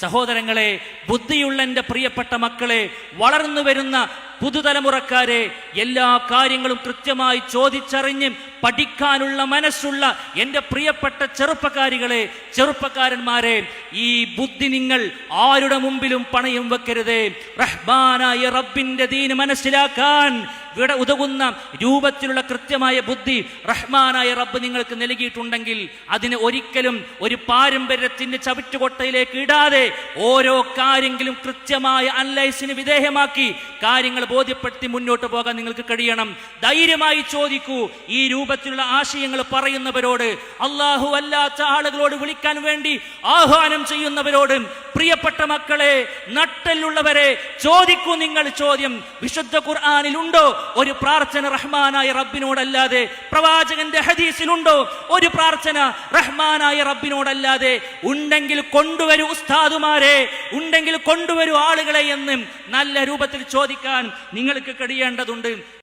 സഹോദരങ്ങളെ, ബുദ്ധിയുള്ള എൻ്റെ പ്രിയപ്പെട്ട മക്കളെ, വളർന്നു വരുന്ന പുതുതലമുറക്കാരെ, എല്ലാ കാര്യങ്ങളും കൃത്യമായി ചോദിച്ചറിഞ്ഞ് പഠിക്കാനുള്ള മനസ്സുള്ള എൻ്റെ പ്രിയപ്പെട്ട ചെറുപ്പക്കാരന്മാരെ, ഈ ബുദ്ധി നിങ്ങൾ ആരുടെ മുമ്പിലും പണയം വെക്കരുത്. റഹ്മാനായ റബ്ബിന്റെ ദീൻ മനസ്സിലാക്കാൻ ഇവിടെ ഉതകുന്ന രൂപത്തിലുള്ള കൃത്യമായ ബുദ്ധി റഹ്മാനായ റബ്ബ് നിങ്ങൾക്ക് നൽകിയിട്ടുണ്ടെങ്കിൽ അതിനെ ഒരിക്കലും ഒരു പാരമ്പര്യത്തിന്റെ ചവിറ്റുകൊട്ടയിലേക്ക് ഇടാതെ ഓരോ കാര്യങ്ങളും കൃത്യമായ അനലൈസിന് വിധേയമാക്കി കാര്യങ്ങൾ ബോധ്യപ്പെടുത്തി മുന്നോട്ട് പോകാൻ നിങ്ങൾക്ക് കഴിയണം. ധൈര്യമായി ചോദിക്കൂ. ഈ രൂപത്തിലുള്ള ആശയങ്ങൾ പറയുന്നവരോട്, അള്ളാഹു അല്ലാത്ത ആളുകളോട് വിളിക്കാൻ വേണ്ടി ആഹ്വാനം ചെയ്യുന്നവരോട്, പ്രിയപ്പെട്ട മക്കളെ, നട്ടലുള്ളവരെ, ചോദിക്കൂ. നിങ്ങൾ ചോദ്യം വിശുദ്ധ ഖുർആനിൽ ഉണ്ടോ ഒരു പ്രാർത്ഥന റഹ്മാനായ റബ്ബിനോടല്ലാതെ? പ്രവാചകന്റെ ഹദീസിലുണ്ടോ ഒരു പ്രാർത്ഥന റഹ്മാനായ റബ്ബിനോടല്ലാതെ? ഉണ്ടെങ്കിൽ കൊണ്ടുവരൂ ഉസ്താദുമാരെ, ഉണ്ടെങ്കിൽ കൊണ്ടുവരൂ ആളുകളെ എന്ന് നല്ല രൂപത്തിൽ ചോദിക്കാൻ നിങ്ങൾക്ക് കഴിയേണ്ടതുണ്ട്.